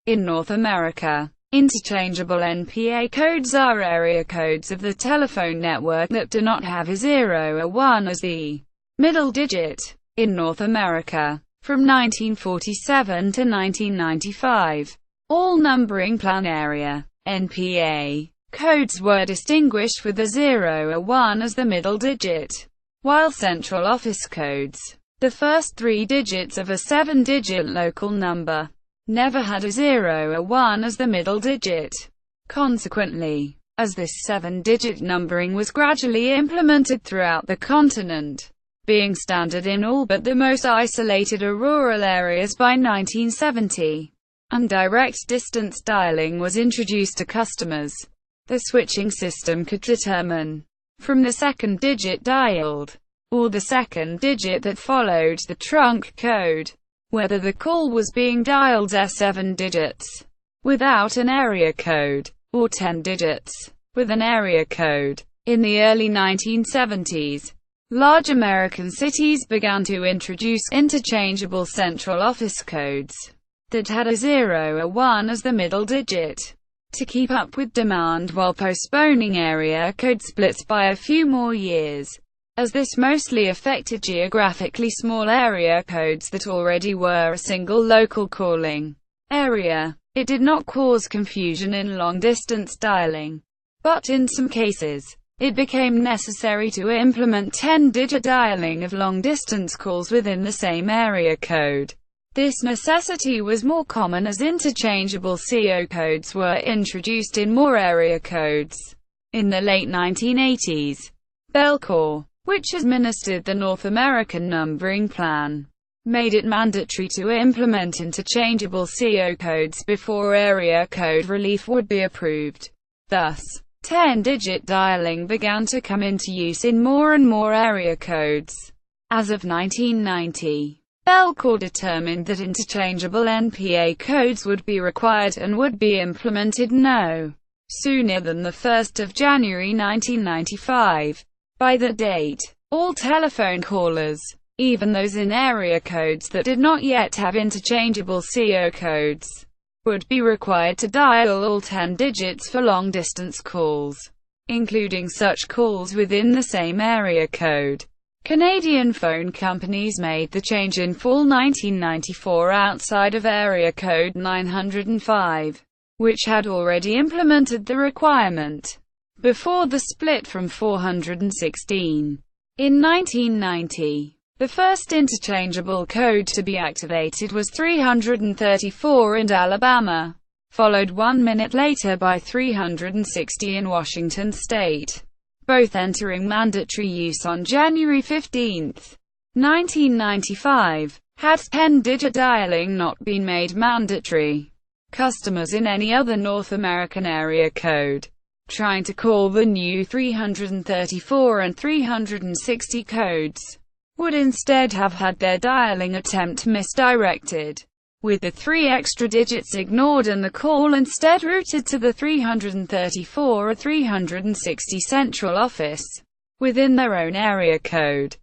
In North America, interchangeable NPA codes are area codes of the telephone network that do not have a 0 or 1 as the middle digit. In North America, from 1947 to 1995, all numbering plan area (NPA) codes were distinguished with a 0 or 1 as the middle digit, while central office codes, the first 3 digits of a 7-digit local number, never had a 0 or 1 as the middle digit. Consequently, as this 7-digit numbering was gradually implemented throughout the continent, being standard in all but the most isolated or rural areas by 1970, and direct distance dialing was introduced to customers, the switching system could determine, from the second digit dialed, or the second digit that followed the trunk code, whether the call was being dialed as 7 digits, without an area code, or 10 digits, with an area code. In the early 1970s, large American cities began to introduce interchangeable central office codes that had a 0 or 1 as the middle digit, to keep up with demand while postponing area code splits by a few more years, as this mostly affected geographically small area codes that already were a single local calling area. It did not cause confusion in long-distance dialing, but in some cases, it became necessary to implement 10-digit dialing of long-distance calls within the same area code. This necessity was more common as interchangeable CO codes were introduced in more area codes. In the late 1980s, Belcorp, which administered the North American numbering plan, made it mandatory to implement interchangeable CO codes before area code relief would be approved. Thus, 10-digit dialing began to come into use in more and more area codes. As of 1990, Belcorp determined that interchangeable NPA codes would be required and would be implemented no sooner than the 1st of January 1995. By that date, all telephone callers, even those in area codes that did not yet have interchangeable CO codes, would be required to dial all 10 digits for long-distance calls, including such calls within the same area code. Canadian phone companies made the change in fall 1994 outside of area code 905, which had already implemented the requirement before the split from 416. In 1990, the first interchangeable code to be activated was 334 in Alabama, followed 1 minute later by 360 in Washington state, both entering mandatory use on January 15, 1995. Had 10-digit dialing not been made mandatory, customers in any other North American area code trying to call the new 334 and 360 codes would instead have had their dialing attempt misdirected, with the 3 extra digits ignored and the call instead routed to the 334 or 360 central office within their own area code.